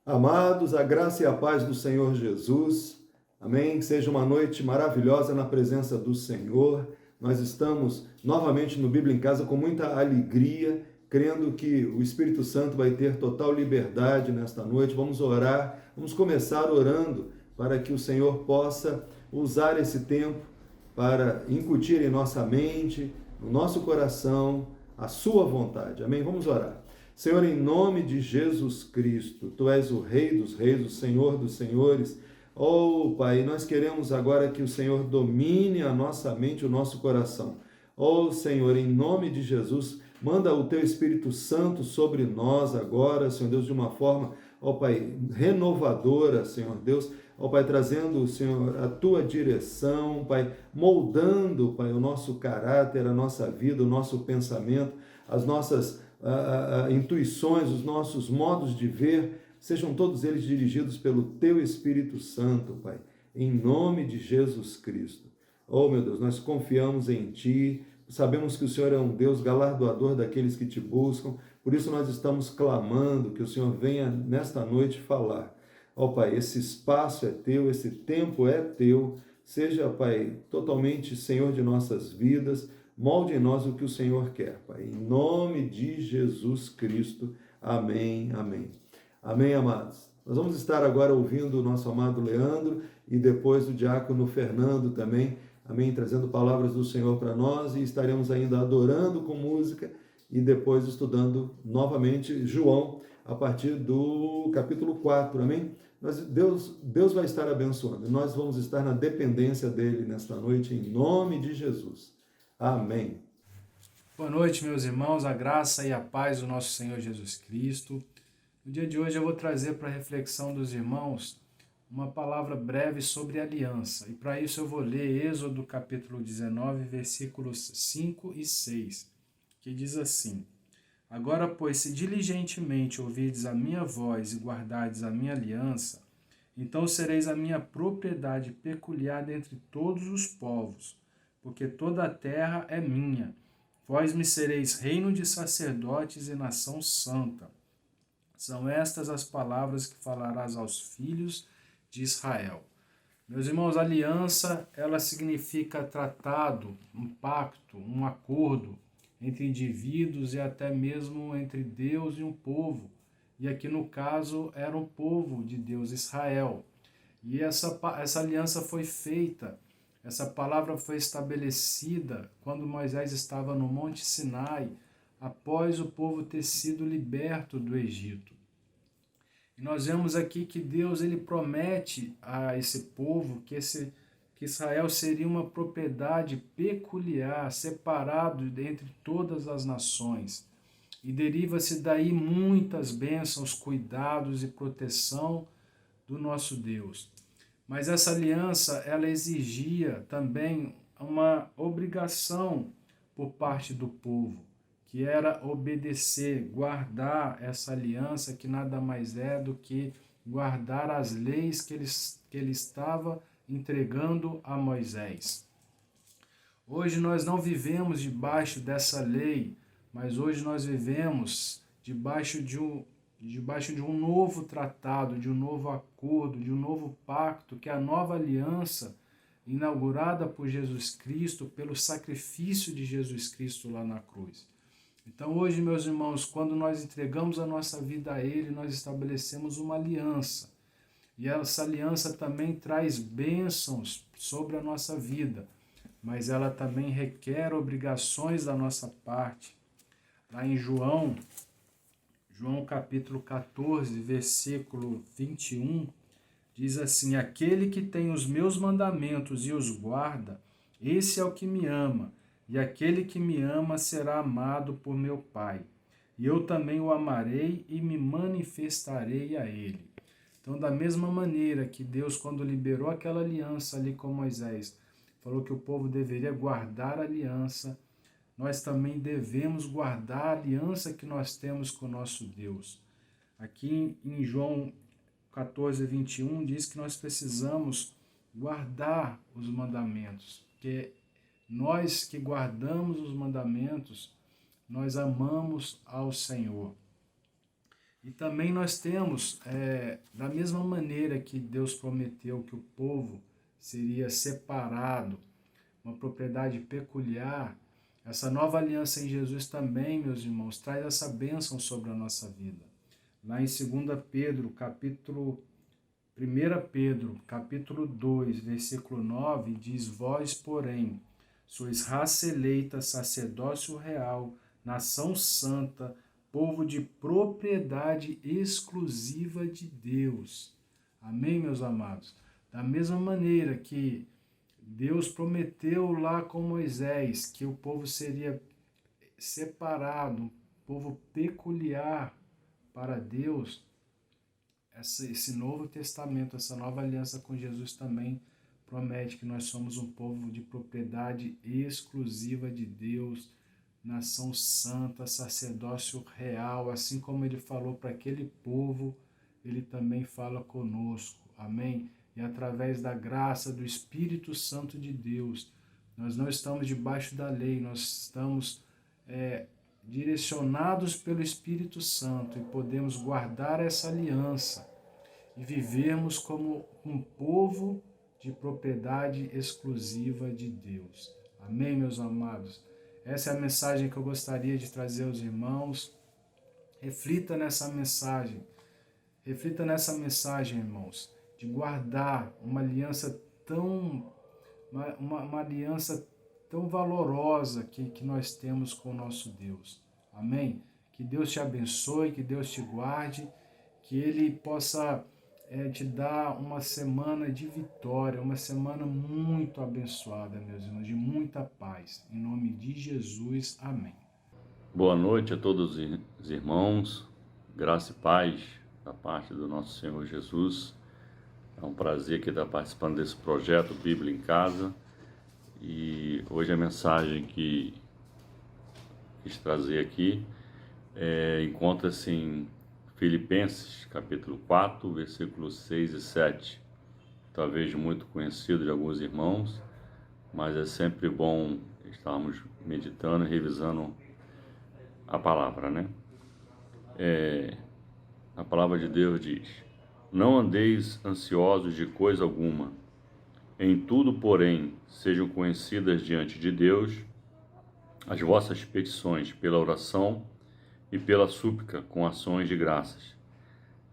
Amados, a graça e a paz do Senhor Jesus. Amém. Que seja uma noite maravilhosa na presença do Senhor. Nós estamos novamente no Bíblia em Casa com muita alegria, crendo que o Espírito Santo vai ter total liberdade nesta noite. Vamos orar, vamos começar orando para que o Senhor possa usar esse tempo para incutir em nossa mente, no nosso coração, a sua vontade. Amém? Vamos orar. Senhor, em nome de Jesus Cristo, Tu és o Rei dos Reis, o Senhor dos Senhores. Oh, Pai, nós queremos agora que o Senhor domine a nossa mente, o nosso coração. Oh, Senhor, em nome de Jesus, manda o Teu Espírito Santo sobre nós agora, Senhor Deus, de uma forma, ó Pai, renovadora, Senhor Deus, ó Pai, trazendo, Senhor, a Tua direção, Pai, moldando, Pai, o nosso caráter, a nossa vida, o nosso pensamento, as nossas intuições, os nossos modos de ver, sejam todos eles dirigidos pelo Teu Espírito Santo, Pai, em nome de Jesus Cristo. Oh, meu Deus, nós confiamos em Ti, sabemos que o Senhor é um Deus galardoador daqueles que Te buscam, por isso nós estamos clamando que o Senhor venha nesta noite falar. Ó Pai, esse espaço é Teu, esse tempo é Teu, seja, Pai, totalmente Senhor de nossas vidas, molde em nós o que o Senhor quer, Pai. Em nome de Jesus Cristo. Amém, amém. Amém, amados. Nós vamos estar agora ouvindo o nosso amado Leandro e depois o diácono Fernando também, amém, trazendo palavras do Senhor para nós, e estaremos ainda adorando com música e depois estudando novamente João a partir do capítulo 4, amém? Deus vai estar abençoando. Nós vamos estar na dependência dele nesta noite, em nome de Jesus. Amém. Boa noite, meus irmãos, a graça e a paz do nosso Senhor Jesus Cristo. No dia de hoje eu vou trazer para a reflexão dos irmãos uma palavra breve sobre aliança. E para isso eu vou ler Êxodo capítulo 19, versículos 5 e 6, que diz assim: Agora, pois, se diligentemente ouvirdes a minha voz e guardardes a minha aliança, então sereis a minha propriedade peculiar dentre todos os povos, porque toda a terra é minha. Vós me sereis reino de sacerdotes e nação santa. São estas as palavras que falarás aos filhos de Israel. Meus irmãos, aliança, ela significa tratado, um pacto, um acordo entre indivíduos e até mesmo entre Deus e um povo. E aqui no caso era o povo de Deus, Israel. E essa aliança foi feita, essa palavra foi estabelecida quando Moisés estava no Monte Sinai, após o povo ter sido liberto do Egito. E nós vemos aqui que Deus ele promete a esse povo que Israel seria uma propriedade peculiar, separado dentre todas as nações. E deriva-se daí muitas bênçãos, cuidados e proteção do nosso Deus. Mas essa aliança, ela exigia também uma obrigação por parte do povo, que era obedecer, guardar essa aliança, que nada mais é do que guardar as leis que ele estava entregando a Moisés. Hoje nós não vivemos debaixo dessa lei, mas hoje nós vivemos debaixo de um novo tratado, de um novo acordo, de um novo pacto, que é a nova aliança inaugurada por Jesus Cristo, pelo sacrifício de Jesus Cristo lá na cruz. Então hoje, meus irmãos, quando nós entregamos a nossa vida a Ele, nós estabelecemos uma aliança. E essa aliança também traz bênçãos sobre a nossa vida, mas ela também requer obrigações da nossa parte. Lá em João capítulo 14, versículo 21, diz assim: Aquele que tem os meus mandamentos e os guarda, esse é o que me ama, e aquele que me ama será amado por meu Pai. E eu também o amarei e me manifestarei a ele. Então, da mesma maneira que Deus, quando liberou aquela aliança ali com Moisés, falou que o povo deveria guardar a aliança, nós também devemos guardar a aliança que nós temos com o nosso Deus. Aqui em João 14, 21, diz que nós precisamos guardar os mandamentos, porque nós que guardamos os mandamentos, nós amamos ao Senhor. E também nós temos, da mesma maneira que Deus prometeu que o povo seria separado, uma propriedade peculiar, essa nova aliança em Jesus também, meus irmãos, traz essa bênção sobre a nossa vida. Lá em 1 Pedro, capítulo 2, versículo 9, diz: Vós, porém, sois raça eleita, sacerdócio real, nação santa, povo de propriedade exclusiva de Deus. Amém, meus amados? Da mesma maneira que Deus prometeu lá com Moisés que o povo seria separado, um povo peculiar para Deus, esse Novo Testamento, essa nova aliança com Jesus também promete que nós somos um povo de propriedade exclusiva de Deus, nação santa, sacerdócio real, assim como ele falou para aquele povo, ele também fala conosco. Amém? E através da graça do Espírito Santo de Deus, nós não estamos debaixo da lei, nós estamos direcionados pelo Espírito Santo e podemos guardar essa aliança e vivermos como um povo de propriedade exclusiva de Deus. Amém, meus amados? Essa é a mensagem que eu gostaria de trazer aos irmãos. Reflita nessa mensagem. Reflita nessa mensagem, irmãos, de guardar uma aliança uma aliança tão valorosa que nós temos com o nosso Deus. Amém? Que Deus te abençoe, que Deus te guarde, que Ele possa te dar uma semana de vitória, uma semana muito abençoada, meus irmãos, de muita paz. Em nome de Jesus, amém. Boa noite a todos os irmãos, graça e paz da parte do nosso Senhor Jesus. É um prazer aqui estar participando desse projeto Bíblia em Casa. E hoje a mensagem que quis trazer aqui encontra-se em Filipenses, capítulo 4, versículos 6 e 7. Talvez muito conhecido de alguns irmãos, mas é sempre bom estarmos meditando e revisando a palavra, né? A palavra de Deus diz: Não andeis ansiosos de coisa alguma. Em tudo, porém, sejam conhecidas diante de Deus as vossas petições pela oração e pela súplica com ações de graças.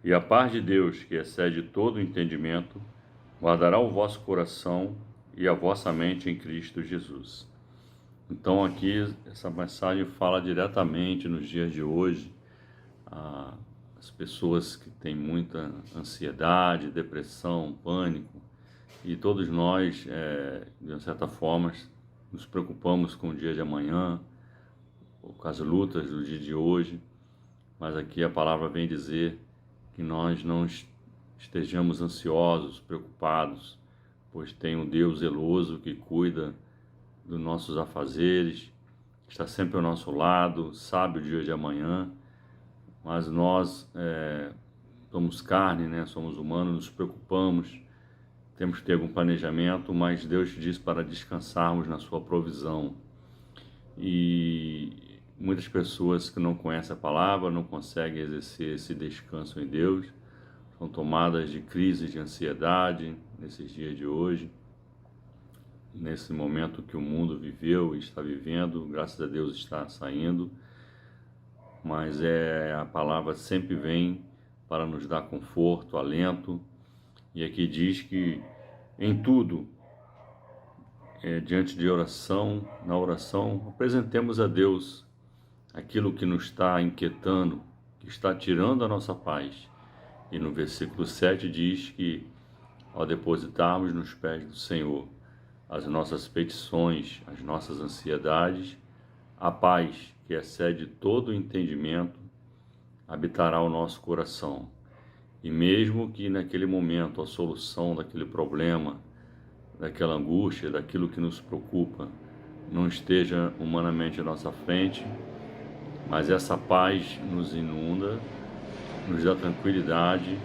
E a paz de Deus, que excede todo o entendimento, guardará o vosso coração e a vossa mente em Cristo Jesus. Então aqui essa mensagem fala diretamente nos dias de hoje as pessoas que têm muita ansiedade, depressão, pânico, e todos nós, de uma certa forma, nos preocupamos com o dia de amanhã, ou com as lutas do dia de hoje, mas aqui a palavra vem dizer que nós não estejamos ansiosos, preocupados, pois tem um Deus zeloso que cuida dos nossos afazeres, está sempre ao nosso lado, sabe o dia de amanhã, mas nós somos carne, né? Somos humanos, nos preocupamos, temos que ter algum planejamento, mas Deus diz para descansarmos na sua provisão. E muitas pessoas que não conhecem a palavra não conseguem exercer esse descanso em Deus, são tomadas de crise de ansiedade nesses dias de hoje, nesse momento que o mundo viveu e está vivendo, graças a Deus está saindo, mas a palavra sempre vem para nos dar conforto, alento, e aqui diz que em tudo, diante de oração, na oração, apresentemos a Deus aquilo que nos está inquietando, que está tirando a nossa paz. E no versículo 7 diz que, ao depositarmos nos pés do Senhor as nossas petições, as nossas ansiedades, a paz, que excede todo o entendimento, habitará o nosso coração. E mesmo que naquele momento a solução daquele problema, daquela angústia, daquilo que nos preocupa, não esteja humanamente à nossa frente, mas essa paz nos inunda, nos dá tranquilidade,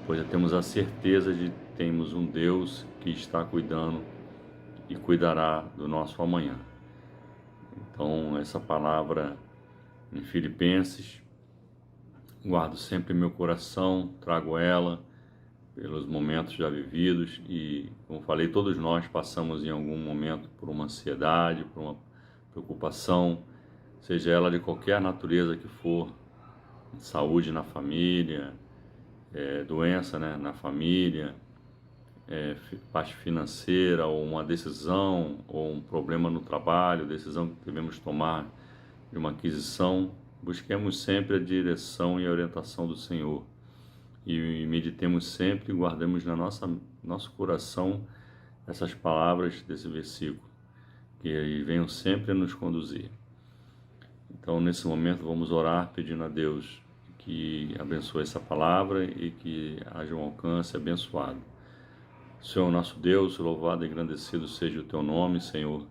pois temos a certeza de que temos um Deus que está cuidando e cuidará do nosso amanhã. Então, essa palavra em Filipenses guardo sempre em meu coração, trago ela pelos momentos já vividos e, como falei, todos nós passamos em algum momento por uma ansiedade, por uma preocupação, seja ela de qualquer natureza que for, saúde na família, doença, né, na família, parte financeira, ou uma decisão, ou um problema no trabalho, decisão que devemos tomar de uma aquisição. Busquemos sempre a direção e a orientação do Senhor e meditemos sempre e guardemos na nosso coração essas palavras desse versículo, que venham sempre a nos conduzir. Então, nesse momento, vamos orar pedindo a Deus que abençoe essa palavra e que haja um alcance abençoado. Senhor, nosso Deus, louvado e engrandecido seja o Teu nome, Senhor.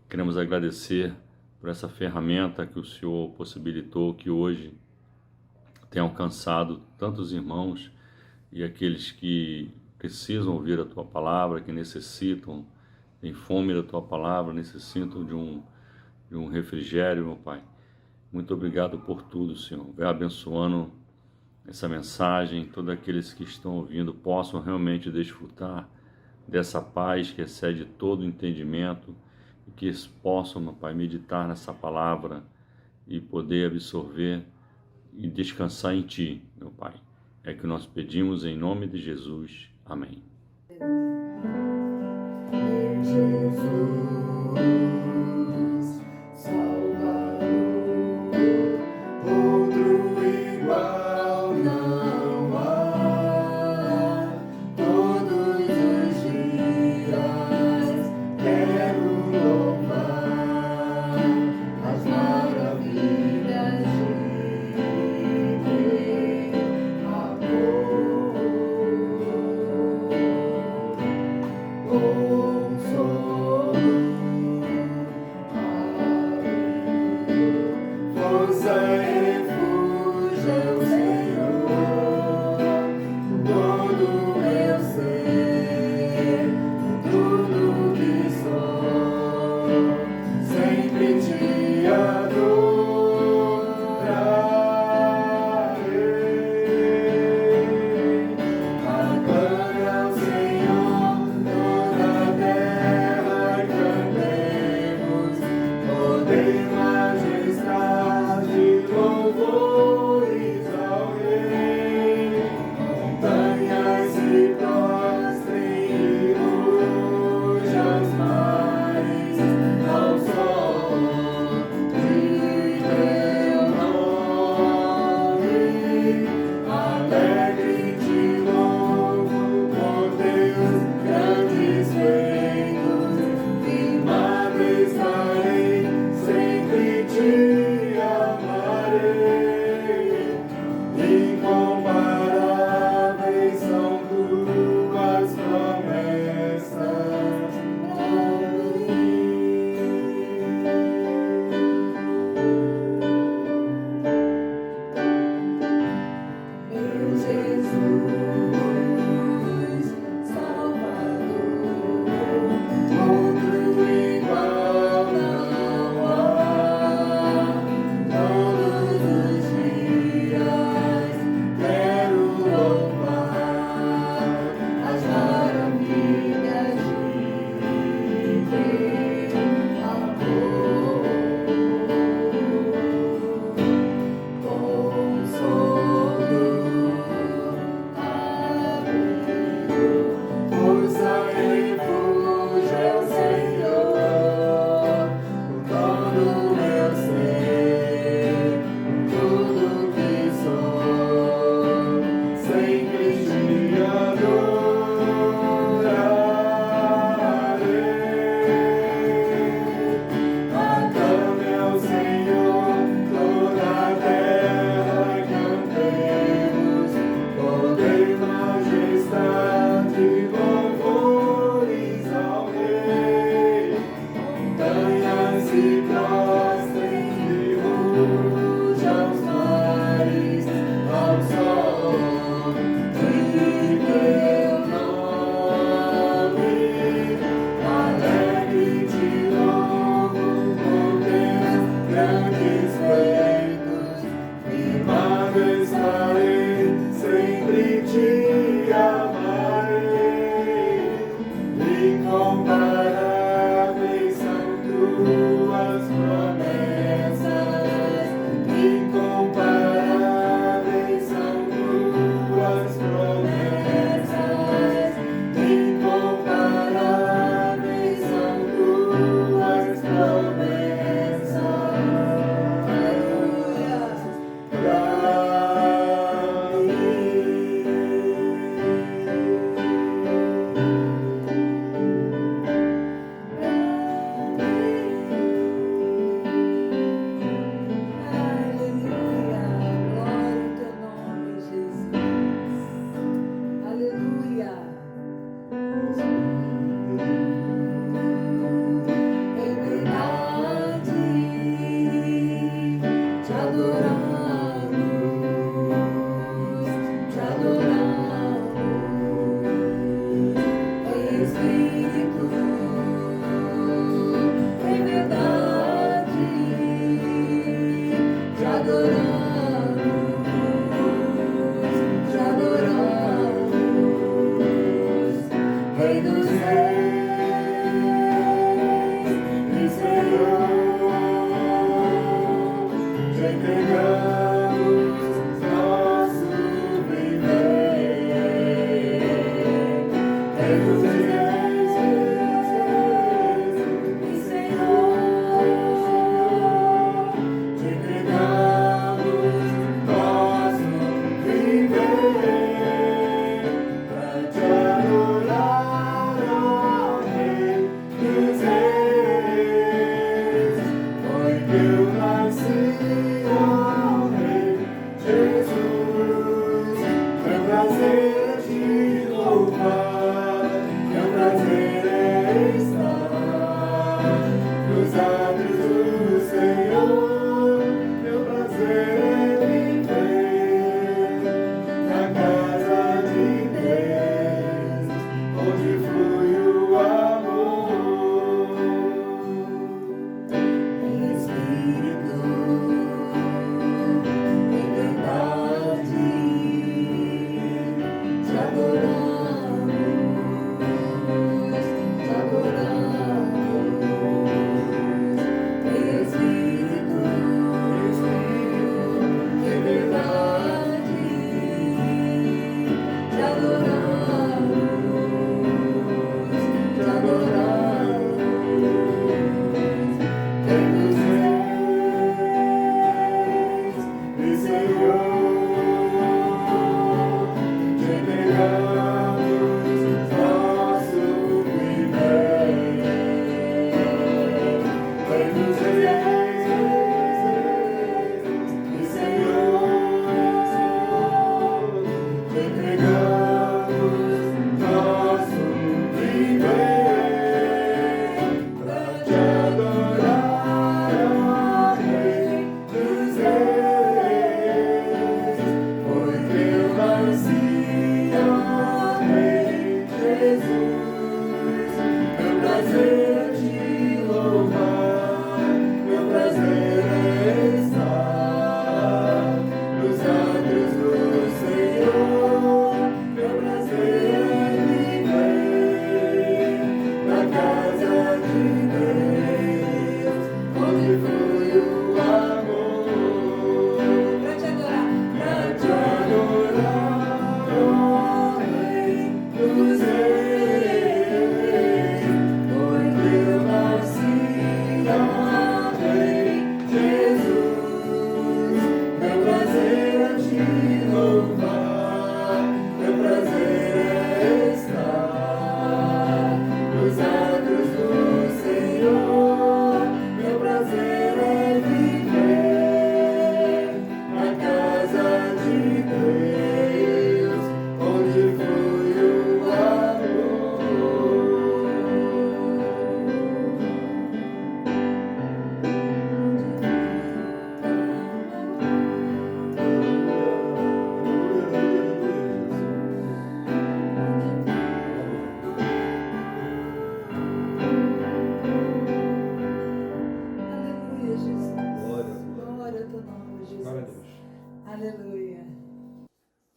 Queremos agradecer por essa ferramenta que o Senhor possibilitou, que hoje tem alcançado tantos irmãos e aqueles que precisam ouvir a Tua palavra, que necessitam, têm fome da Tua palavra, necessitam de um refrigério, meu Pai. Muito obrigado por tudo, Senhor. Vai abençoando essa mensagem, todos aqueles que estão ouvindo possam realmente desfrutar dessa paz que excede todo entendimento e que eles possam, meu Pai, meditar nessa palavra e poder absorver e descansar em Ti, meu Pai. É que nós pedimos em nome de Jesus. Amém. Jesus, Salvador, outro igual não há. Todos os dias quero louvar as maravilhas de teu amor. Consolo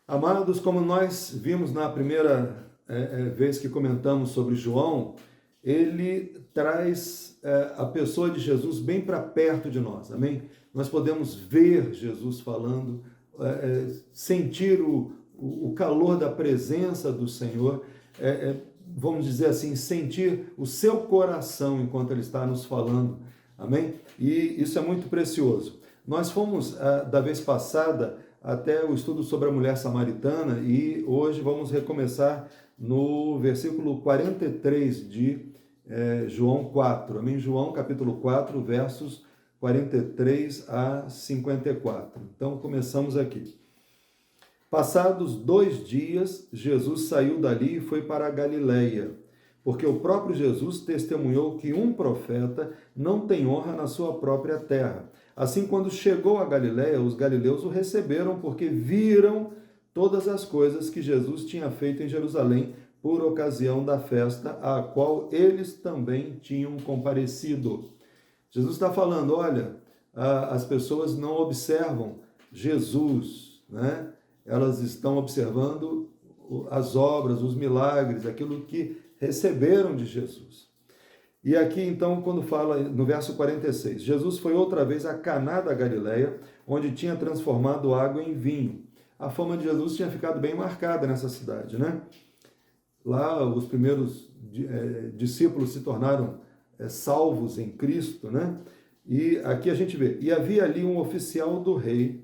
Amados, como nós vimos na primeira vez que comentamos sobre João, ele traz a pessoa de Jesus bem para perto de nós, amém? Nós podemos ver Jesus falando, sentir o calor da presença do Senhor, vamos dizer assim, sentir o seu coração enquanto ele está nos falando, amém? E isso é muito precioso. Nós fomos, da vez passada, até o estudo sobre a mulher samaritana e hoje vamos recomeçar no versículo 43 de João 4, amém? João capítulo 4, versos 43 a 54. Então começamos aqui. Passados 2 dias, Jesus saiu dali e foi para a Galileia, porque o próprio Jesus testemunhou que um profeta não tem honra na sua própria terra. Assim, quando chegou a Galileia, os galileus o receberam porque viram todas as coisas que Jesus tinha feito em Jerusalém por ocasião da festa, a qual eles também tinham comparecido. Jesus está falando, olha, as pessoas não observam Jesus, né? Elas estão observando as obras, os milagres, aquilo que receberam de Jesus. E aqui, então, quando fala no verso 46, Jesus foi outra vez a Caná da Galileia, onde tinha transformado água em vinho. A fama de Jesus tinha ficado bem marcada nessa cidade, né? Lá, os primeiros discípulos se tornaram salvos em Cristo, né? E aqui a gente vê, e havia ali um oficial do rei.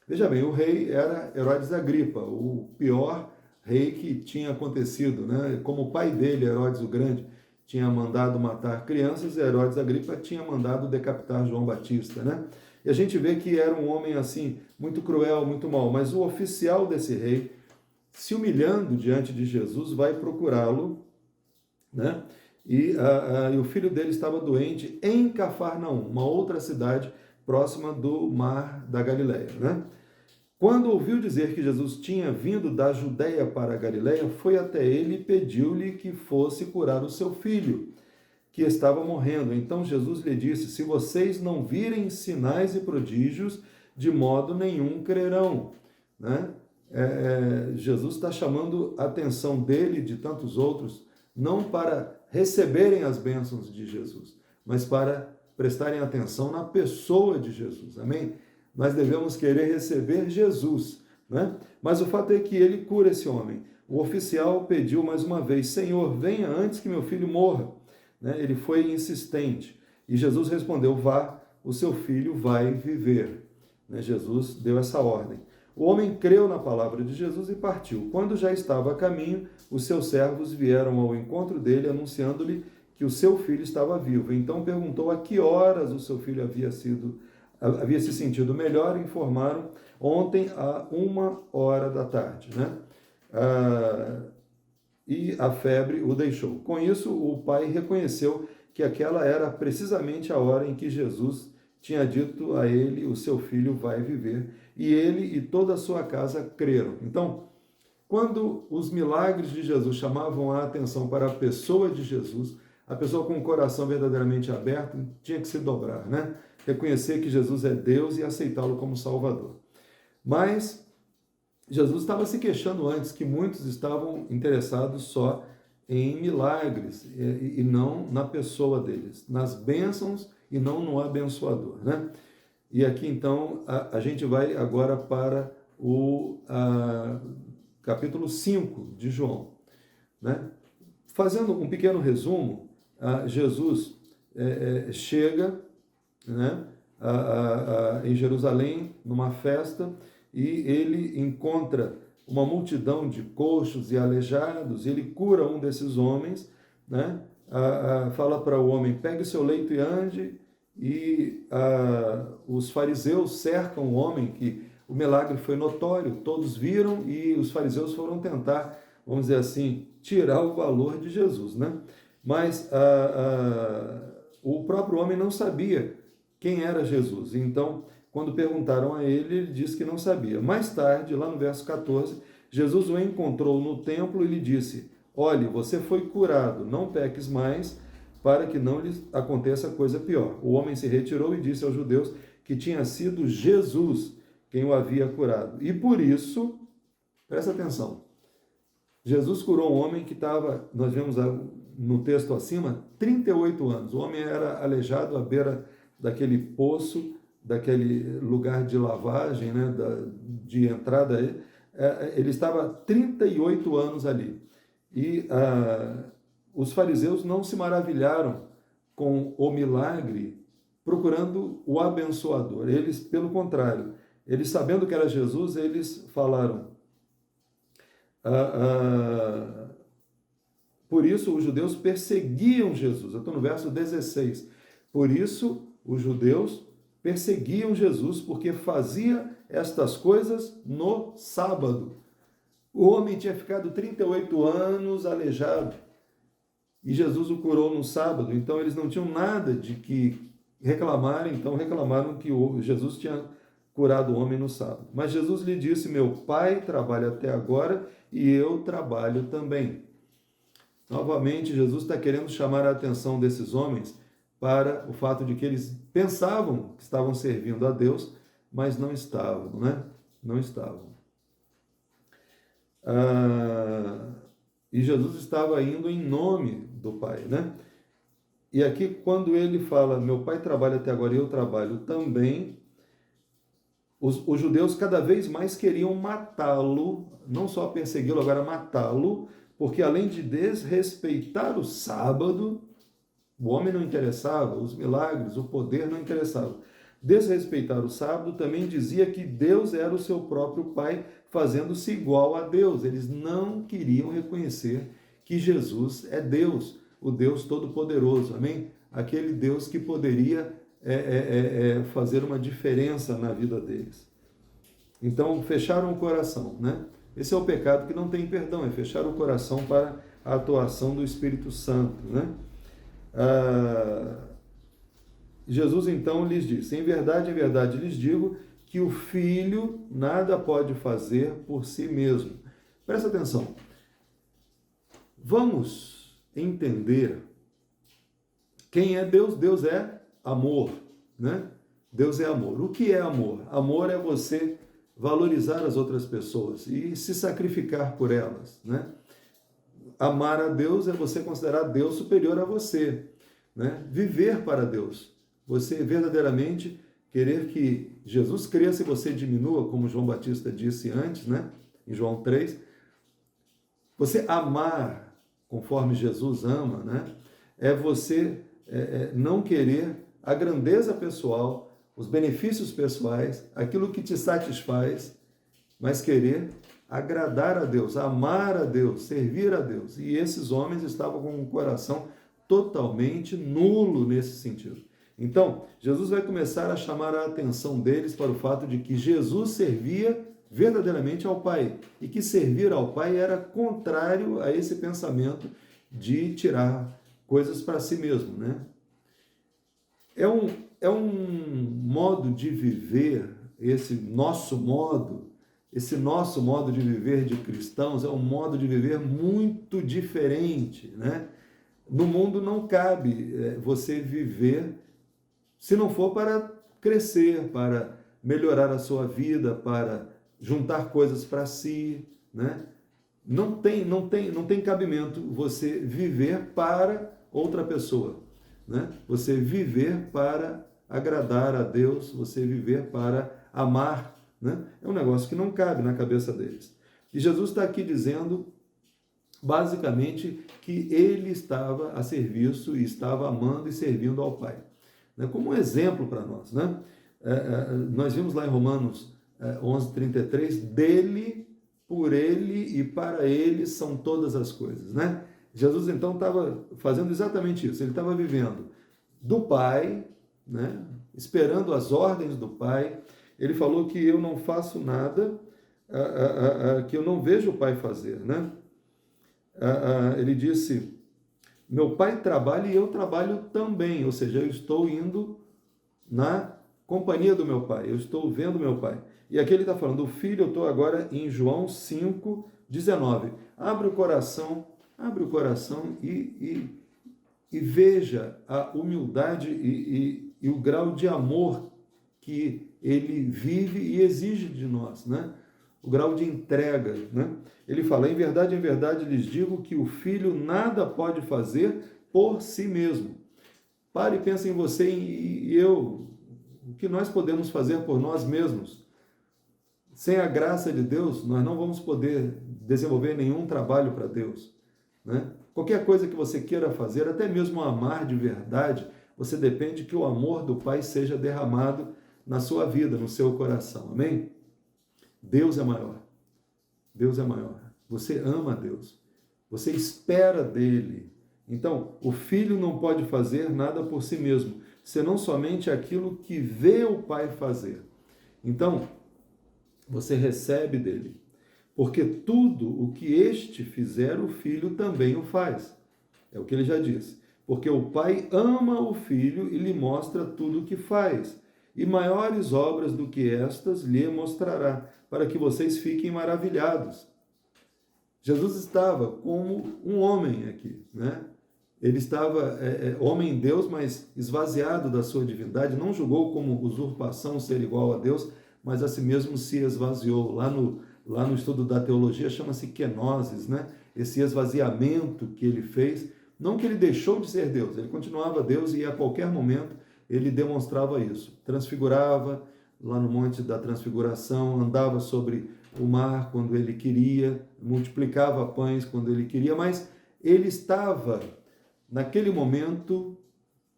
Veja bem, o rei era Herodes Agripa, o pior rei que tinha acontecido, né? Como o pai dele, Herodes o Grande, tinha mandado matar crianças, e Herodes Agripa tinha mandado decapitar João Batista, né? E a gente vê que era um homem assim, muito cruel, muito mau, mas o oficial desse rei, se humilhando diante de Jesus, vai procurá-lo, né? E o filho dele estava doente em Cafarnaum, uma outra cidade próxima do mar da Galileia, né? Quando ouviu dizer que Jesus tinha vindo da Judeia para a Galileia, foi até ele e pediu-lhe que fosse curar o seu filho, que estava morrendo. Então Jesus lhe disse, se vocês não virem sinais e prodígios, de modo nenhum crerão, né? Jesus está chamando a atenção dele e de tantos outros, não para receberem as bênçãos de Jesus, mas para prestarem atenção na pessoa de Jesus, amém? Nós devemos querer receber Jesus, né? Mas o fato é que ele cura esse homem. O oficial pediu mais uma vez: Senhor, venha antes que meu filho morra, né? Ele foi insistente, e Jesus respondeu: vá, o seu filho vai viver, né? Jesus deu essa ordem. O homem creu na palavra de Jesus e partiu. Quando já estava a caminho, os seus servos vieram ao encontro dele, anunciando-lhe que o seu filho estava vivo. Então perguntou a que horas o seu filho havia se sentido melhor. Informaram: ontem a 1h da tarde, né? E a febre o deixou. Com isso, o pai reconheceu que aquela era precisamente a hora em que Jesus tinha dito a ele: o seu filho vai viver. E ele e toda a sua casa creram. Então, quando os milagres de Jesus chamavam a atenção para a pessoa de Jesus, a pessoa com o coração verdadeiramente aberto tinha que se dobrar, né? Reconhecer que Jesus é Deus e aceitá-lo como Salvador. Mas Jesus estava se queixando antes que muitos estavam interessados só em milagres e não na pessoa deles, nas bênçãos e não no abençoador, né? E aqui então a gente vai agora para o capítulo 5 de João, né? Fazendo um pequeno resumo, Jesus chega, né, em Jerusalém numa festa, e ele encontra uma multidão de coxos e aleijados, ele cura um desses homens, né? Fala para o homem: pegue o seu leito e ande. E os fariseus cercam o homem, que o milagre foi notório, todos viram, e os fariseus foram tentar, vamos dizer assim, tirar o valor de Jesus, né? Mas o próprio homem não sabia quem era Jesus. Então, quando perguntaram a ele, ele disse que não sabia. Mais tarde, lá no verso 14, Jesus o encontrou no templo e lhe disse: olhe, você foi curado, não peques mais, para que não lhes aconteça coisa pior. O homem se retirou e disse aos judeus que tinha sido Jesus quem o havia curado. E por isso, presta atenção, Jesus curou um homem que estava, nós vemos no texto acima, 38 anos. O homem era aleijado à beira daquele poço, daquele lugar de lavagem, né, de entrada. Ele estava 38 anos ali. E os fariseus não se maravilharam com o milagre procurando o abençoador. Eles, pelo contrário, eles sabendo que era Jesus, eles falaram. Por isso os judeus perseguiam Jesus. Eu estou no verso 16. Por isso os judeus perseguiam Jesus, porque fazia estas coisas no sábado. O homem tinha ficado 38 anos aleijado, e Jesus o curou no sábado, então eles não tinham nada de que reclamarem, então reclamaram que Jesus tinha curado o homem no sábado. Mas Jesus lhe disse: meu pai trabalha até agora e eu trabalho também. Novamente, Jesus está querendo chamar a atenção desses homens para o fato de que eles pensavam que estavam servindo a Deus, mas não estavam, né? Não estavam. E Jesus estava indo em nome do Pai, né? E aqui, quando ele fala: meu pai trabalha até agora e eu trabalho também, os judeus cada vez mais queriam matá-lo, não só persegui-lo, agora matá-lo, porque além de desrespeitar o sábado, o homem não interessava, os milagres, o poder não interessava. Desrespeitar o sábado também dizia que Deus era o seu próprio Pai, fazendo-se igual a Deus. Eles não queriam reconhecer que Jesus é Deus, o Deus Todo-Poderoso, amém? Aquele Deus que poderia fazer uma diferença na vida deles. Então, fecharam o coração, né? Esse é o pecado que não tem perdão, é fechar o coração para a atuação do Espírito Santo, né? Jesus então lhes disse: em verdade lhes digo que o Filho nada pode fazer por si mesmo. Presta atenção. Vamos entender quem é Deus. Deus é amor, né? Deus é amor. O que é amor? Amor é você valorizar as outras pessoas e se sacrificar por elas, né? Amar a Deus é você considerar Deus superior a você, né? Viver para Deus, você verdadeiramente querer que Jesus cresça e você diminua, como João Batista disse antes, né? Em João 3, você amar conforme Jesus ama, né? É você não querer a grandeza pessoal, os benefícios pessoais, aquilo que te satisfaz, mas querer agradar a Deus, amar a Deus, servir a Deus. E esses homens estavam com um coração totalmente nulo nesse sentido. Então, Jesus vai começar a chamar a atenção deles para o fato de que Jesus servia verdadeiramente ao Pai e que servir ao Pai era contrário a esse pensamento de tirar coisas para si mesmo, né? É um modo de viver, esse nosso modo de viver de cristãos é um modo de viver muito diferente, né? No mundo não cabe você viver se não for para crescer, para melhorar a sua vida, para juntar coisas para si, né? Não tem cabimento você viver para outra pessoa, né? Você viver para agradar a Deus, você viver para amar, né? É um negócio que não cabe na cabeça deles. E Jesus está aqui dizendo, basicamente, que ele estava a serviço e estava amando e servindo ao Pai, né? Como um exemplo para nós, né? Nós vimos lá em Romanos 11:33, dele, por ele e para ele são todas as coisas, né? Jesus então estava fazendo exatamente isso, ele estava vivendo do Pai, né? Esperando as ordens do Pai. Ele falou que eu não faço nada que eu não vejo o Pai fazer, né? Ele disse, meu Pai trabalha e eu trabalho também, ou seja, eu estou indo na companhia do meu Pai, eu estou vendo meu Pai. E aqui ele está falando, o Filho, eu estou agora em João 5:19. Abre o coração e veja a humildade e o grau de amor que ele vive e exige de nós, né? O grau de entrega, né? Ele fala, em verdade, lhes digo que o Filho nada pode fazer por si mesmo. Pare e pense em você e eu, o que nós podemos fazer por nós mesmos. Sem a graça de Deus, nós não vamos poder desenvolver nenhum trabalho para Deus, né? Qualquer coisa que você queira fazer, até mesmo amar de verdade, você depende que o amor do Pai seja derramado na sua vida, no seu coração, amém? Deus é maior, Deus é maior, você ama Deus, você espera dele. Então, o Filho não pode fazer nada por si mesmo, senão somente aquilo que vê o Pai fazer. Então, você recebe dele, porque tudo o que este fizer, o Filho também o faz. É o que ele já disse. Porque o Pai ama o Filho e lhe mostra tudo o que faz. E maiores obras do que estas lhe mostrará, para que vocês fiquem maravilhados. Jesus estava como um homem aqui, né? Ele estava homem Deus, mas esvaziado da sua divindade, não julgou como usurpação ser igual a Deus, mas a si mesmo se esvaziou. Lá no estudo da teologia chama-se kenosis, né? Esse esvaziamento que ele fez, não que ele deixou de ser Deus, ele continuava Deus e a qualquer momento ele demonstrava isso. Transfigurava lá no Monte da Transfiguração, andava sobre o mar quando ele queria, multiplicava pães quando ele queria, mas ele estava, naquele momento,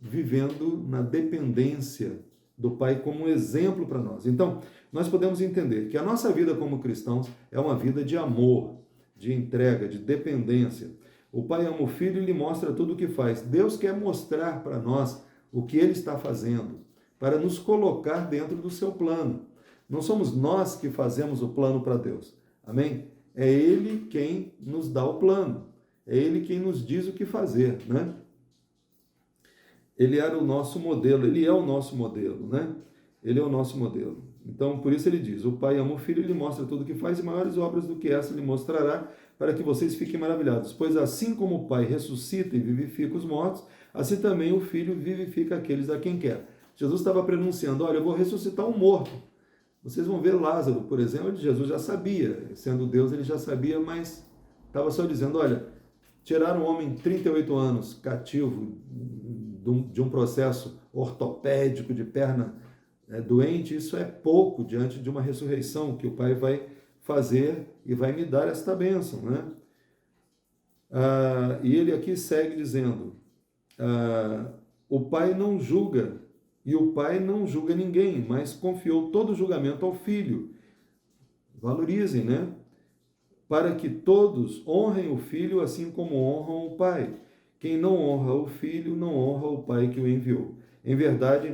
vivendo na dependência do Pai como um exemplo para nós. Então, nós podemos entender que a nossa vida como cristãos é uma vida de amor, de entrega, de dependência. O Pai ama o Filho e lhe mostra tudo o que faz. Deus quer mostrar para nós o que Ele está fazendo, para nos colocar dentro do seu plano. Não somos nós que fazemos o plano para Deus. Amém? É Ele quem nos dá o plano. É Ele quem nos diz o que fazer, né? Ele era o nosso modelo, Ele é o nosso modelo, né? Ele é o nosso modelo. Então, por isso ele diz, o Pai ama o Filho e lhe mostra tudo o que faz, e maiores obras do que essa lhe mostrará, para que vocês fiquem maravilhados. Pois assim como o Pai ressuscita e vivifica os mortos, assim também o Filho vivifica aqueles a quem quer. Jesus estava pronunciando, olha, eu vou ressuscitar um morto. Vocês vão ver Lázaro, por exemplo, Jesus já sabia, sendo Deus ele já sabia, mas estava só dizendo, olha, tiraram um homem de 38 anos, cativo, de um processo ortopédico, de perna doente, isso é pouco diante de uma ressurreição que o Pai vai fazer e vai me dar esta bênção, né? E ele aqui segue dizendo, o Pai não julga, e o Pai não julga ninguém, mas confiou todo o julgamento ao Filho. Valorizem, né? Para que todos honrem o Filho assim como honram o Pai. Quem não honra o Filho, não honra o Pai que o enviou. Em verdade,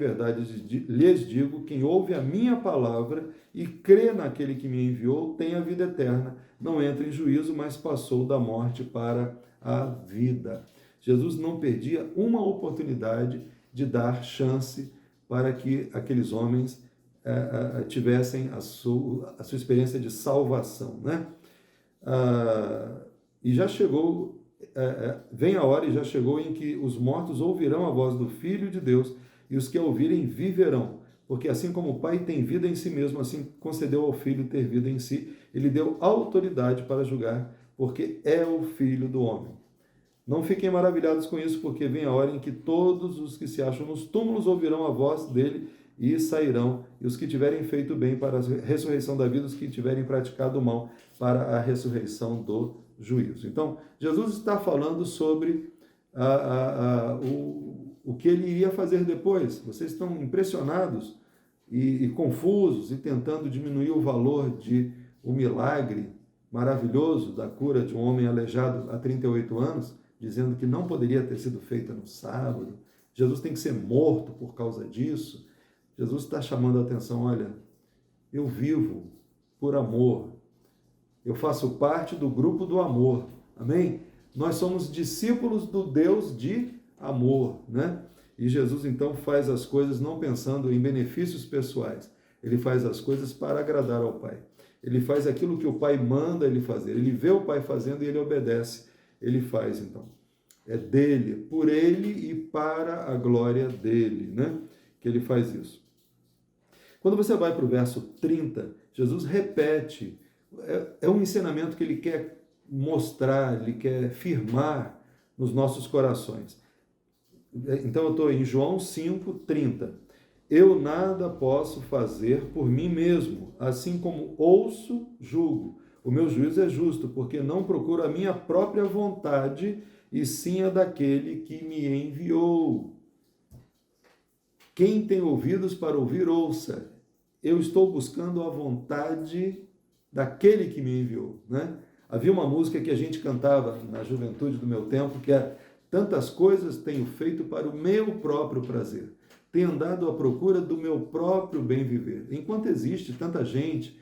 lhes digo, quem ouve a minha palavra e crê naquele que me enviou, tem a vida eterna. Não entra em juízo, mas passou da morte para a vida. Jesus não perdia uma oportunidade de dar chance para que aqueles homens tivessem a sua experiência de salvação, né? E já chegou, vem a hora e já chegou em que os mortos ouvirão a voz do Filho de Deus e os que a ouvirem viverão, porque assim como o Pai tem vida em si mesmo, assim concedeu ao Filho ter vida em si, ele deu autoridade para julgar, porque é o Filho do homem. Não fiquem maravilhados com isso, porque vem a hora em que todos os que se acham nos túmulos ouvirão a voz dele e sairão, e os que tiverem feito bem para a ressurreição da vida, os que tiverem praticado o mal para a ressurreição do juízo. Então, Jesus está falando sobre o que ele iria fazer depois. Vocês estão impressionados e confusos e tentando diminuir o valor de um milagre maravilhoso da cura de um homem aleijado há 38 anos, dizendo que não poderia ter sido feita no sábado. Jesus tem que ser morto por causa disso. Jesus está chamando a atenção, olha, eu vivo por amor, eu faço parte do grupo do amor, amém? Nós somos discípulos do Deus de amor, né? E Jesus então faz as coisas não pensando em benefícios pessoais, ele faz as coisas para agradar ao Pai. Ele faz aquilo que o Pai manda ele fazer, ele vê o Pai fazendo e ele obedece, ele faz então. É dele, por ele e para a glória dele, né? Que ele faz isso. Quando você vai para o verso 30, Jesus repete, é um ensinamento que ele quer mostrar, ele quer firmar nos nossos corações. Então eu estou em João 5:30. Eu nada posso fazer por mim mesmo, assim como ouço, julgo. O meu juízo é justo, porque não procuro a minha própria vontade, e sim a daquele que me enviou. Quem tem ouvidos para ouvir, ouça. Eu estou buscando a vontade daquele que me enviou, né? Havia uma música que a gente cantava na juventude do meu tempo, que é: tantas coisas tenho feito para o meu próprio prazer, tenho andado à procura do meu próprio bem viver. Enquanto existe tanta gente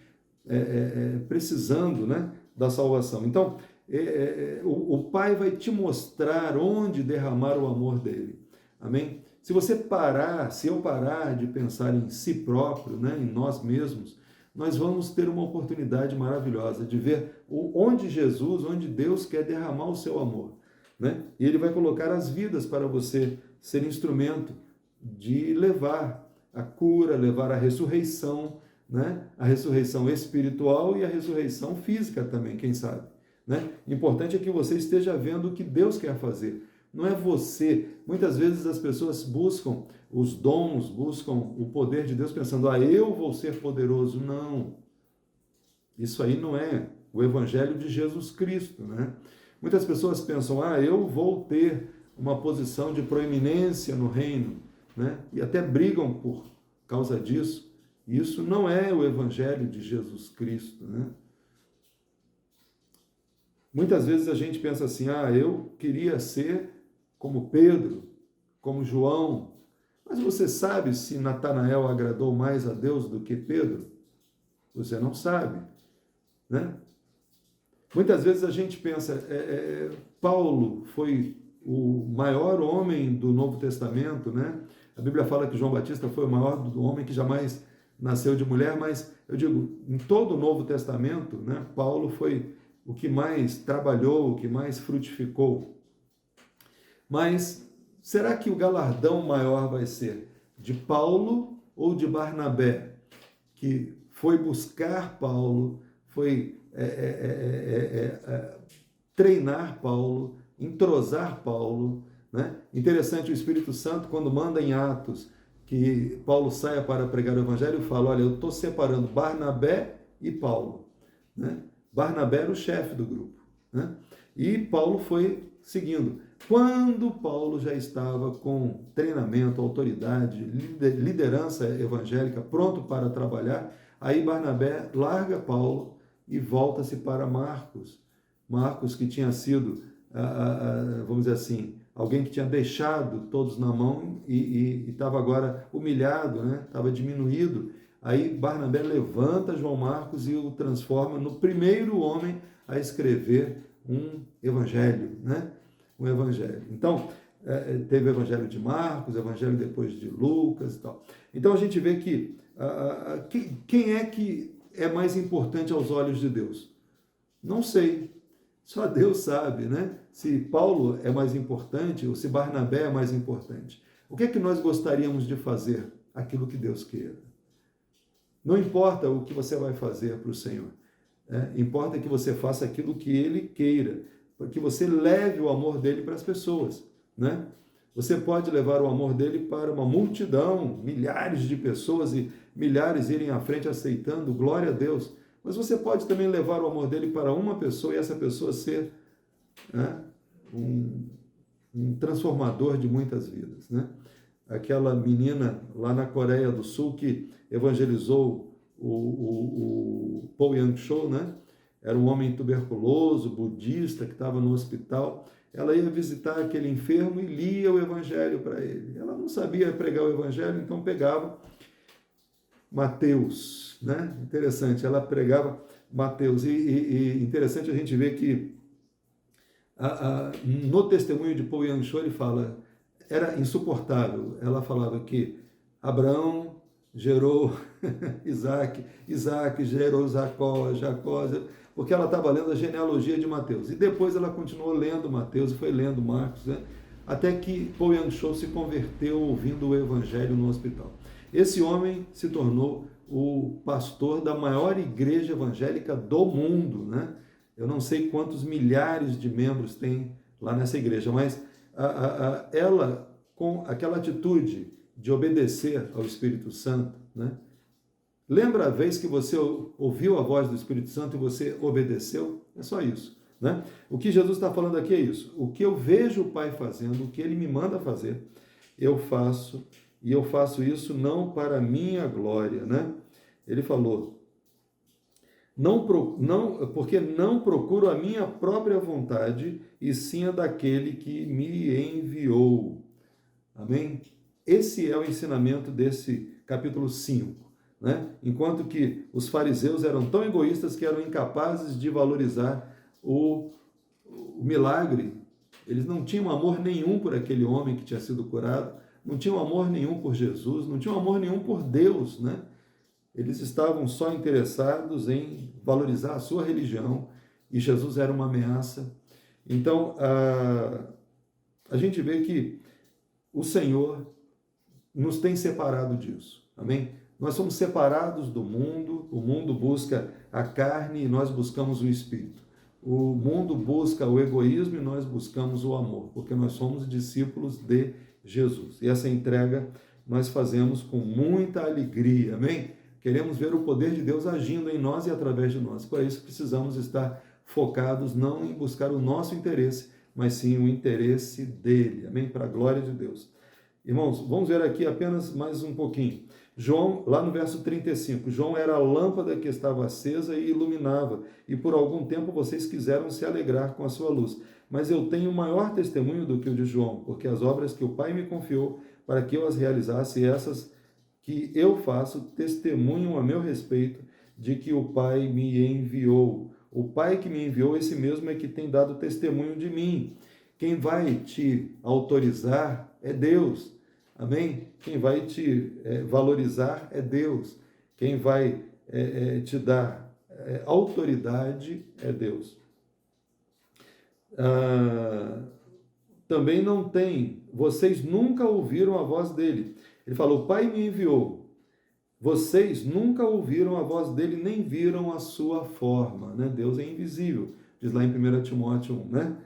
precisando, né, da salvação. Então, o Pai vai te mostrar onde derramar o amor dele. Amém? Se eu parar de pensar em si próprio, né, em nós mesmos, nós vamos ter uma oportunidade maravilhosa de ver onde Deus quer derramar o seu amor, né? E ele vai colocar as vidas para você ser instrumento de levar a cura, levar a ressurreição, né? A ressurreição espiritual e a ressurreição física também, quem sabe, né? O importante é que você esteja vendo o que Deus quer fazer. Não é você. Muitas vezes as pessoas buscam os dons, buscam o poder de Deus pensando, eu vou ser poderoso. Não. Isso aí não é o evangelho de Jesus Cristo, né? Muitas pessoas pensam, eu vou ter uma posição de proeminência no reino, né? E até brigam por causa disso. Isso não é o evangelho de Jesus Cristo, né? Muitas vezes a gente pensa assim, eu queria ser como Pedro, como João. Mas você sabe se Natanael agradou mais a Deus do que Pedro? Você não sabe, né? Muitas vezes a gente pensa, Paulo foi o maior homem do Novo Testamento, né? A Bíblia fala que João Batista foi o maior homem que jamais nasceu de mulher, mas eu digo, em todo o Novo Testamento, né, Paulo foi o que mais trabalhou, o que mais frutificou. Mas será que o galardão maior vai ser de Paulo ou de Barnabé, que foi buscar Paulo, foi treinar Paulo, entrosar Paulo, né? Interessante, o Espírito Santo, quando manda em Atos que Paulo saia para pregar o Evangelho, fala, olha, eu estou separando Barnabé e Paulo, né? Barnabé era o chefe do grupo, né? E Paulo foi seguindo. Quando Paulo já estava com treinamento, autoridade, liderança evangélica, pronto para trabalhar, aí Barnabé larga Paulo e volta-se para Marcos. Marcos, que tinha sido, vamos dizer assim, alguém que tinha deixado todos na mão e estava agora humilhado, né? Estava diminuído. Aí Barnabé levanta João Marcos e o transforma no primeiro homem a escrever um evangelho, né? Um evangelho. Então, teve o evangelho de Marcos, o evangelho depois de Lucas e tal. Então a gente vê que quem é que é mais importante aos olhos de Deus? Não sei. Só Deus sabe, né? Se Paulo é mais importante ou se Barnabé é mais importante. O que é que nós gostaríamos de fazer? Aquilo que Deus queira. Não importa o que você vai fazer para o Senhor. Importa que você faça aquilo que Ele queira, para que você leve o amor dele para as pessoas, né? Você pode levar o amor dele para uma multidão, milhares de pessoas e milhares irem à frente aceitando, glória a Deus. Mas você pode também levar o amor dele para uma pessoa e essa pessoa ser, né, um transformador de muitas vidas, né? Aquela menina lá na Coreia do Sul que evangelizou o Paul Yang-cho, né? Era um homem tuberculoso, budista, que estava no hospital. Ela ia visitar aquele enfermo e lia o evangelho para ele. Ela não sabia pregar o evangelho, então pegava Mateus, né? Interessante, ela pregava Mateus. E interessante a gente ver que no testemunho de Paul Yang-cho ele fala, era insuportável. Ela falava que Abraão gerou Isaac, Isaac gerou Jacó, porque ela estava lendo a genealogia de Mateus. E depois ela continuou lendo Mateus e foi lendo Marcos, né? Até que Paul Yang-cho se converteu ouvindo o evangelho no hospital. Esse homem se tornou o pastor da maior igreja evangélica do mundo, né? Eu não sei quantos milhares de membros tem lá nessa igreja, mas ela, com aquela atitude de obedecer ao Espírito Santo, né? Lembra a vez que você ouviu a voz do Espírito Santo e você obedeceu? É só isso, né? O que Jesus está falando aqui é isso. O que eu vejo o Pai fazendo, o que Ele me manda fazer, eu faço, e eu faço isso não para a minha glória, né? Ele falou, porque não procuro a minha própria vontade, e sim a daquele que me enviou. Amém? Esse é o ensinamento desse capítulo 5. Né? Enquanto que os fariseus eram tão egoístas que eram incapazes de valorizar o milagre, eles não tinham amor nenhum por aquele homem que tinha sido curado, não tinham amor nenhum por Jesus, não tinham amor nenhum por Deus, né? Eles estavam só interessados em valorizar a sua religião, e Jesus era uma ameaça. Então, a gente vê que o Senhor nos tem separado disso, amém? Nós somos separados do mundo, o mundo busca a carne e nós buscamos o Espírito. O mundo busca o egoísmo e nós buscamos o amor, porque nós somos discípulos de Jesus. E essa entrega nós fazemos com muita alegria, amém? Queremos ver o poder de Deus agindo em nós e através de nós. Por isso precisamos estar focados não em buscar o nosso interesse, mas sim o interesse dele, amém? Para a glória de Deus. Irmãos, vamos ver aqui apenas mais um pouquinho. João, lá no verso 35, João era a lâmpada que estava acesa e iluminava, e por algum tempo vocês quiseram se alegrar com a sua luz. Mas eu tenho maior testemunho do que o de João, porque as obras que o Pai me confiou para que eu as realizasse, essas que eu faço, testemunham a meu respeito de que o Pai me enviou. O Pai que me enviou, esse mesmo é que tem dado testemunho de mim. Quem vai te autorizar é Deus. Amém? Quem vai te valorizar é Deus. Quem vai te dar autoridade é Deus. Também não tem, vocês nunca ouviram a voz dele. Ele falou, o Pai me enviou. Vocês nunca ouviram a voz dele, nem viram a sua forma, né? Deus é invisível, diz lá em 1 Timóteo 1, né?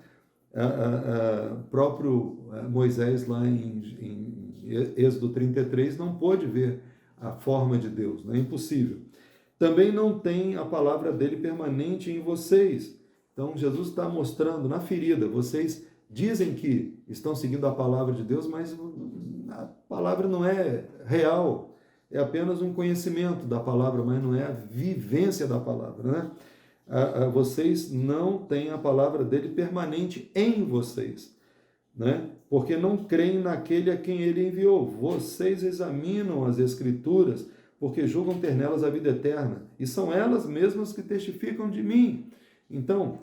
Próprio Moisés, lá em Êxodo 33, não pôde ver a forma de Deus, né? É impossível. Também não tem a palavra dele permanente em vocês. Então, Jesus está mostrando na ferida, vocês dizem que estão seguindo a palavra de Deus, mas a palavra não é real, é apenas um conhecimento da palavra, mas não é a vivência da palavra, né? Vocês não têm a palavra dele permanente em vocês, né? Porque não creem naquele a quem ele enviou. Vocês examinam as Escrituras, porque julgam ter nelas a vida eterna, e são elas mesmas que testificam de mim. Então,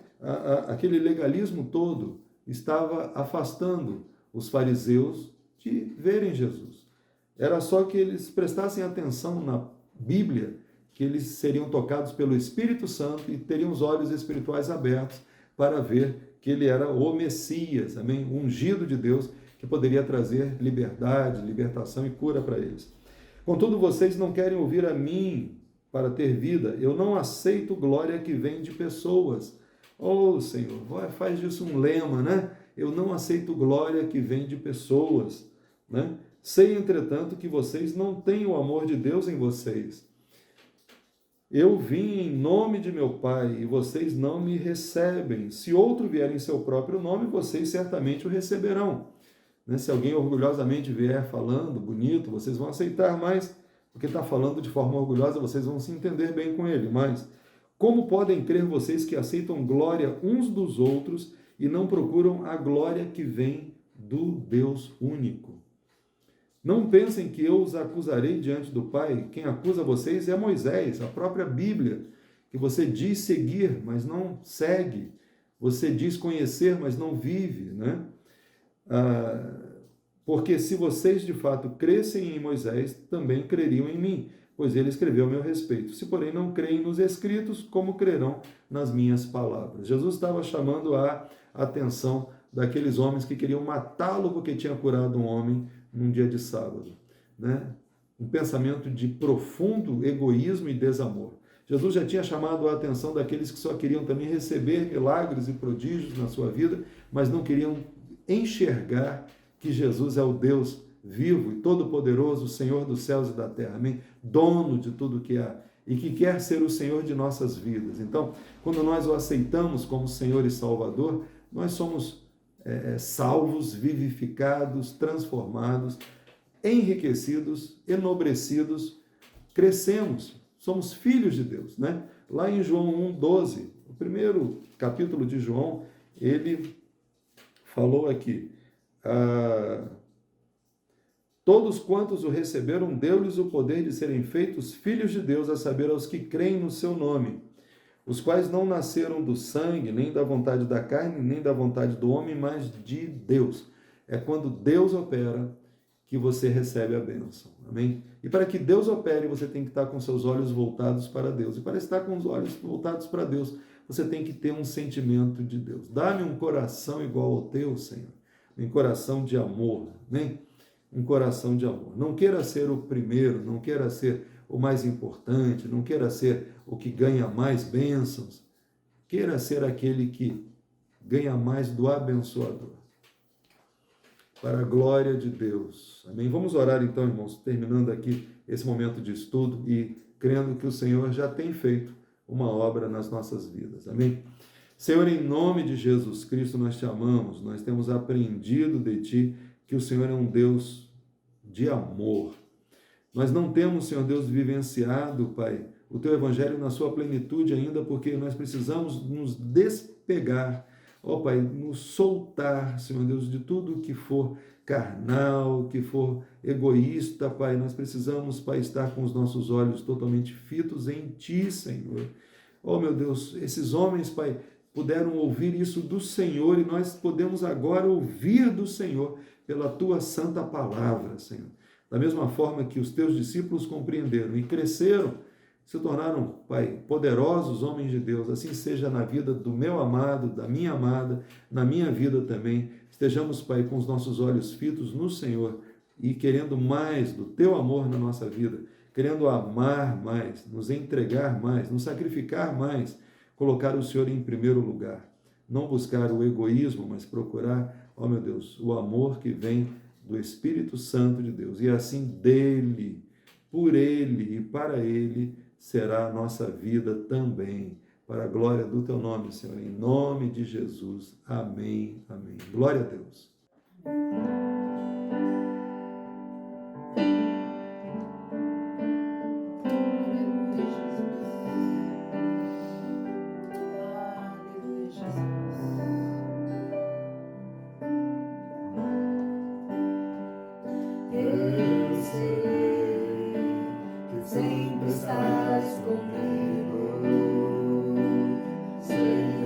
aquele legalismo todo estava afastando os fariseus de verem Jesus. Era só que eles prestassem atenção na Bíblia, que eles seriam tocados pelo Espírito Santo e teriam os olhos espirituais abertos para ver que ele era o Messias, amém? O ungido de Deus, que poderia trazer liberdade, libertação e cura para eles. Contudo, vocês não querem ouvir a mim para ter vida. Eu não aceito glória que vem de pessoas. Oh, Senhor, faz disso um lema, né? Eu não aceito glória que vem de pessoas, né? Sei, entretanto, que vocês não têm o amor de Deus em vocês. Eu vim em nome de meu Pai e vocês não me recebem. Se outro vier em seu próprio nome, vocês certamente o receberão. Se alguém orgulhosamente vier falando bonito, vocês vão aceitar, mas porque está falando de forma orgulhosa, vocês vão se entender bem com ele. Mas como podem crer vocês que aceitam glória uns dos outros e não procuram a glória que vem do Deus único? Não pensem que eu os acusarei diante do Pai. Quem acusa vocês é Moisés, a própria Bíblia, que você diz seguir, mas não segue. Você diz conhecer, mas não vive, né? Porque se vocês de fato crescem em Moisés, também creriam em mim, pois ele escreveu a meu respeito. Se porém não creem nos escritos, como crerão nas minhas palavras? Jesus estava chamando a atenção daqueles homens que queriam matá-lo porque tinha curado um homem num dia de sábado, né? Um pensamento de profundo egoísmo e desamor. Jesus já tinha chamado a atenção daqueles que só queriam também receber milagres e prodígios na sua vida, mas não queriam enxergar que Jesus é o Deus vivo e todo-poderoso, Senhor dos céus e da terra, amém? Dono de tudo que há e que quer ser o Senhor de nossas vidas. Então, quando nós o aceitamos como Senhor e Salvador, nós somos salvos, vivificados, transformados, enriquecidos, enobrecidos, crescemos, somos filhos de Deus, né? Lá em João 1,12, o primeiro capítulo de João, ele falou aqui, todos quantos o receberam, deu-lhes o poder de serem feitos filhos de Deus, a saber, aos que creem no seu nome, os quais não nasceram do sangue, nem da vontade da carne, nem da vontade do homem, mas de Deus. É quando Deus opera que você recebe a bênção, amém? E para que Deus opere, você tem que estar com seus olhos voltados para Deus. E para estar com os olhos voltados para Deus, você tem que ter um sentimento de Deus. Dá-me um coração igual ao teu, Senhor. Um coração de amor, amém? Um coração de amor. Não queira ser o primeiro, não queira ser o mais importante, não queira ser o que ganha mais bênçãos. Queira ser aquele que ganha mais do abençoador. Para a glória de Deus. Amém? Vamos orar então, irmãos, terminando aqui esse momento de estudo e crendo que o Senhor já tem feito uma obra nas nossas vidas. Amém? Senhor, em nome de Jesus Cristo, nós te amamos, nós temos aprendido de ti que o Senhor é um Deus de amor. Nós não temos, Senhor Deus, vivenciado, Pai, o teu evangelho na sua plenitude ainda, porque nós precisamos nos despegar, ó Pai, nos soltar, Senhor Deus, de tudo que for carnal, que for egoísta, Pai. Nós precisamos, Pai, estar com os nossos olhos totalmente fitos em ti, Senhor. Ó meu Deus, esses homens, Pai, puderam ouvir isso do Senhor e nós podemos agora ouvir do Senhor pela tua santa palavra, Senhor. Da mesma forma que os teus discípulos compreenderam e cresceram, se tornaram, Pai, poderosos homens de Deus, assim seja na vida do meu amado, da minha amada, na minha vida também. Estejamos, Pai, com os nossos olhos fitos no Senhor e querendo mais do teu amor na nossa vida, querendo amar mais, nos entregar mais, nos sacrificar mais, colocar o Senhor em primeiro lugar. Não buscar o egoísmo, mas procurar, ó meu Deus, o amor que vem do Espírito Santo de Deus. E assim dele, por ele e para ele será a nossa vida também. Para a glória do teu nome, Senhor, em nome de Jesus. Amém, amém. Glória a Deus. Sempre estás comigo, Senhor.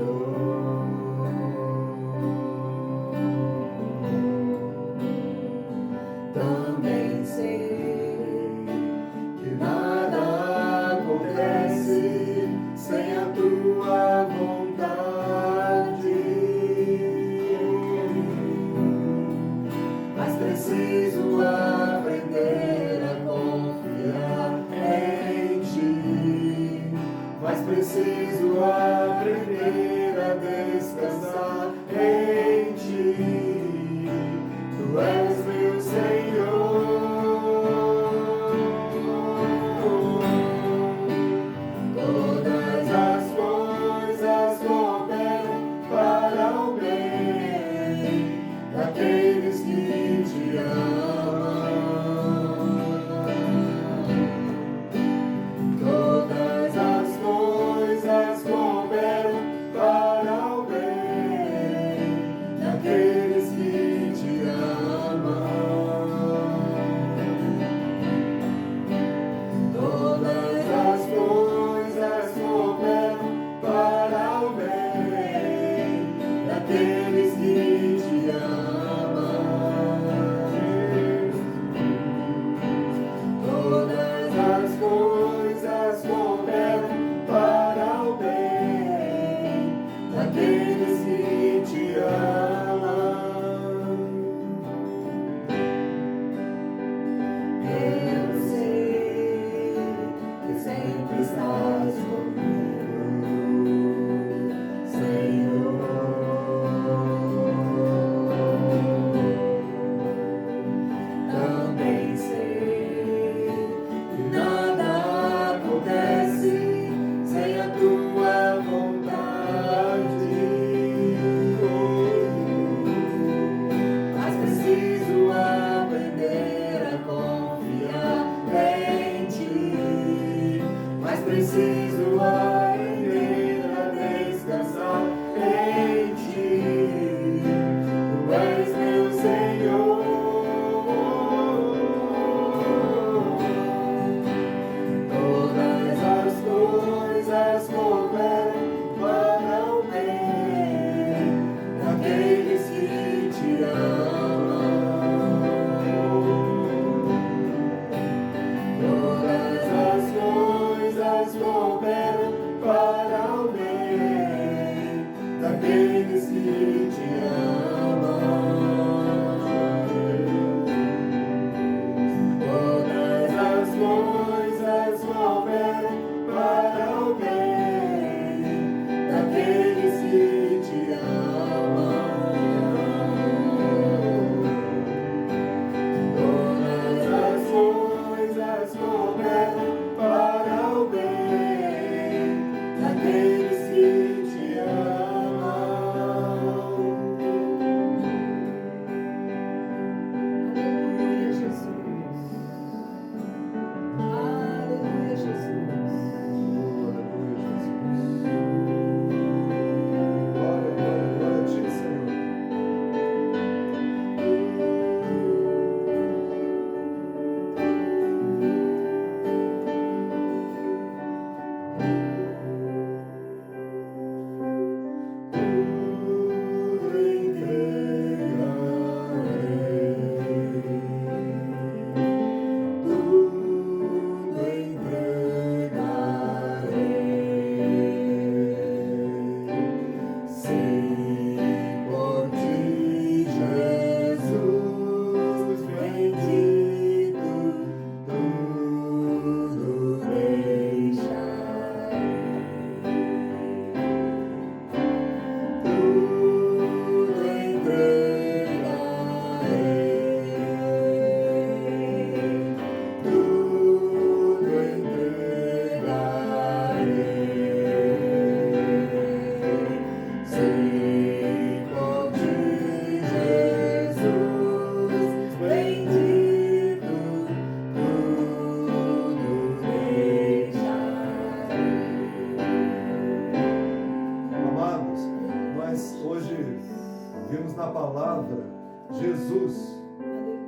Vimos na palavra Jesus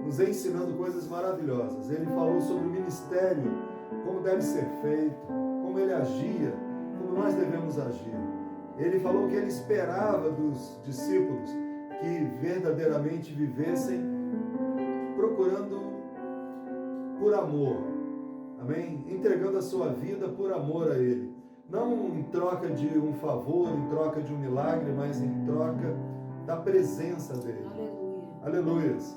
nos ensinando coisas maravilhosas. Ele falou sobre o ministério, como deve ser feito, como ele agia, como nós devemos agir. Ele falou que ele esperava dos discípulos que verdadeiramente vivessem procurando por amor, amém? Entregando a sua vida por amor a ele. Não em troca de um favor, em troca de um milagre, mas em troca da presença dele. Aleluias.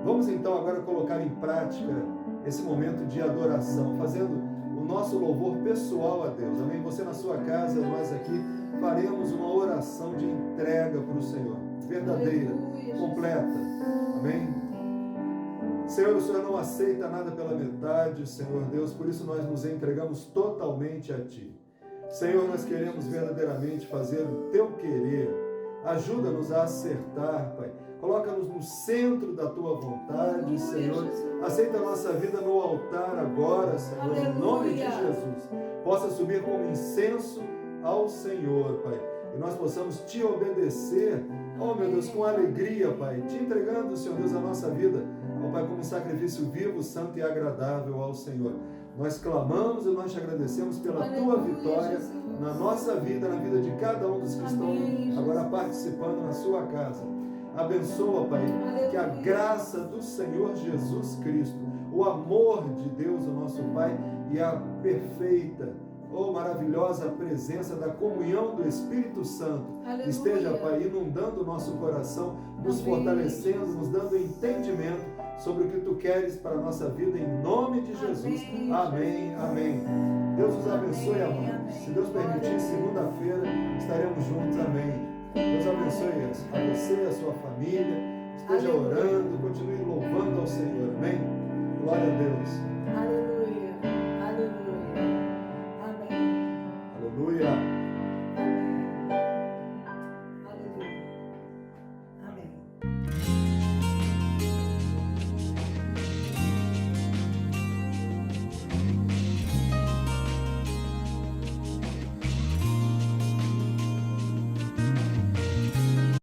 Vamos então agora colocar em prática esse momento de adoração, fazendo o nosso louvor pessoal a Deus. Amém? Você na sua casa, nós aqui faremos uma oração de entrega para o Senhor, verdadeira, completa. Amém? Senhor, o Senhor não aceita nada pela metade, Senhor Deus, por isso nós nos entregamos totalmente a Ti. Senhor, nós queremos verdadeiramente fazer o Teu querer. Ajuda-nos a acertar, Pai. Coloca-nos no centro da Tua vontade, Senhor. Aceita a nossa vida no altar agora, Senhor, em nome de Jesus. Possa subir como incenso ao Senhor, Pai. E nós possamos Te obedecer, oh meu Deus, com alegria, Pai. Te entregando, Senhor Deus, a nossa vida, ó Pai, como um sacrifício vivo, santo e agradável ao Senhor. Nós clamamos e nós Te agradecemos pela Tua vitória na nossa vida, na vida de cada um dos que estão agora participando na sua casa. Abençoa, Pai, que a graça do Senhor Jesus Cristo, o amor de Deus, o nosso Pai, e a perfeita, maravilhosa presença da comunhão do Espírito Santo esteja, Pai, inundando o nosso coração, nos fortalecendo, nos dando entendimento sobre o que Tu queres para a nossa vida, em nome de Jesus. Amém, amém. Deus os abençoe, amados. Se Deus permitir, segunda-feira estaremos juntos. Amém. Deus abençoe a você, a sua família. Esteja orando, continue louvando ao Senhor. Amém. Glória a Deus.